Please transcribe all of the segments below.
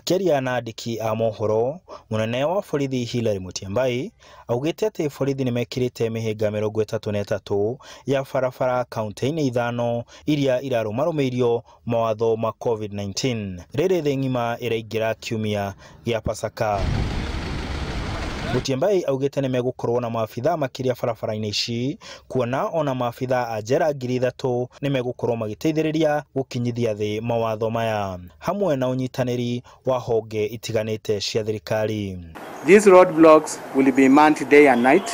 Akiaria na andiki a mohoro, munene wa borithi Hilary Mutyambai augite ati borithi nimekirite mihinga 33 ya barabara kaunti-ini ithano iria irarumarumeirio mawatho ma COVID-19 riri thi ng'ima iraingira kiumia gia Pasaka. Mutyambai augite nimegukorwo na maabitha makiria barabara-ini ici, kuona ona maabitha a njera 3,000 nimegukorwo magiteithiriria gukinyithia thi mawatho maya hamwe na unyitaniri wa honge itiganite cia thirikari. These roadblocks will be manned day and night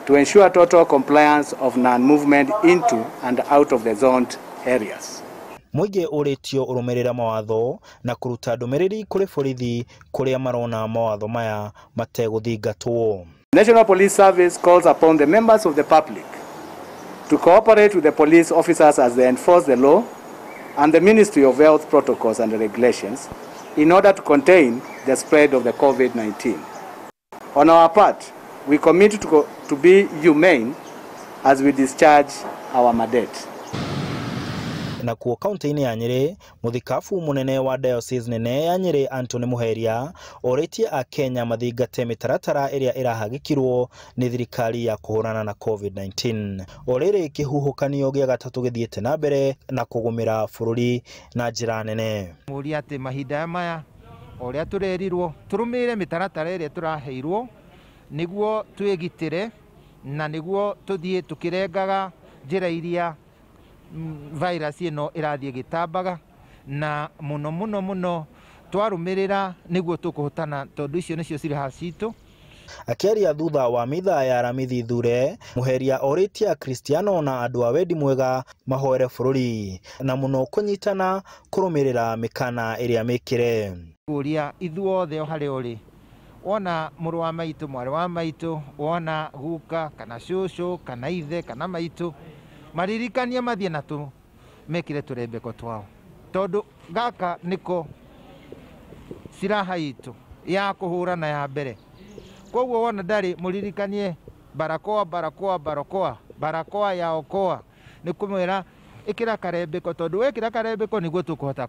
to ensure total compliance of non-movement into and out of the zoned areas. Muingi uritio urumirira mawatho na kuruta ndumiriri kuri borithi kuria marona mawatho maya mateguthingatwo. National Police Service calls upon the members of the public to cooperate with the police officers as they enforce the law and the Ministry of Health protocols and regulations in order to contain the spread of the COVID-19. On our part, we commit to be humane as we discharge our mandate. Na kuo kaunti-ini ya Nyeri, muthikabu munene wa diocese nene ya Nyeri Anthony Muheria oritie a Kenya mathingate mitaratara iria irahagikirwo ni thirikari ya kuhurana na COVID-19. Oriri kihuhukanio gia gatatu githiete na mbere na kugumira bururi na njira nene. Muri ati mahinda maya oria turerirwo turumire mitaratara iria turaheirwo niguo twigitire na niguo tuthie tukirengaga njira iria virus ino irathie gitambaga na muno twarumirira niguo tukuhutana tondu icio nicio ciri hacitu. Akiaria thutha wa mitha ya ramithi thure, Muheria oritie Kristiano na andu a wendi mwega mahoere bururi na muno kunyitana kurumirira mikana iria mikire. Uria ithuothe hari uri wona muru wa maitu mwari wa maitu wona guka kana shushu kana ithe kana maitu maririkania mathie na tu mekire turembeko twao tondu gaka niko siraha itu ya kuhurana ya mbere. Koguo wona ndari muririkanie barakoa ya okoa ni kumwira ikira karembeko tondu wekira karembeko niguo tukuhota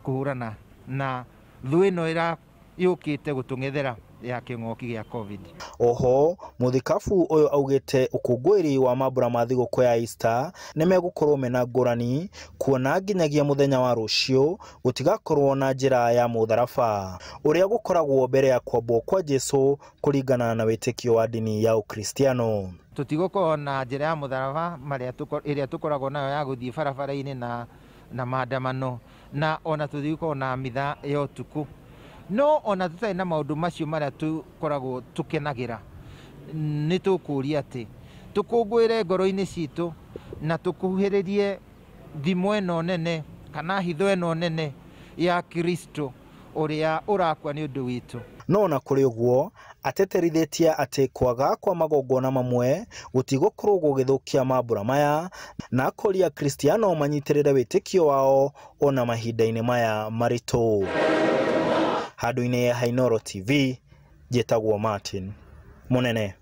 kuhurana na thuino ira yukite gutungethera ya king'oki gia COVID. Oho muthikabu uyu augite ukungwiri wa mambura ma thiguku ya Easter nimegukorwo mena ngurani, kuona nginyagia muthenya wa rucio gutigakorwo na njira ya mutharaba uria gukoragwo mbere ya kwambwo kwa Jesu kuringana na witikio wa dini ya Ukristiano. Tutigokorwo na njira ya mutharaba iria tukoragwo nayo ya guthii barabara-ini na maandamano na ona tuthigokorwo na mitha ya utuku. No ona tutai na maundu macio maria tukoragwo tukenagira ni tukuria ati tukungwire ngoro-ini citu na tukuhiririe thimo eno nene kana hitho eno nene ya Kristo uria urakwa ni undu witu. No na kuri uguo ateterithitie ati kwaga kwa magongona mamwe gutigokorwo gugithukia mambura maya na akoria Kristiano manyitirire witikio wao ona mahinda-ini maya maritu. Handu-ini ya Hainoro TV, njitagwo Martin Munene.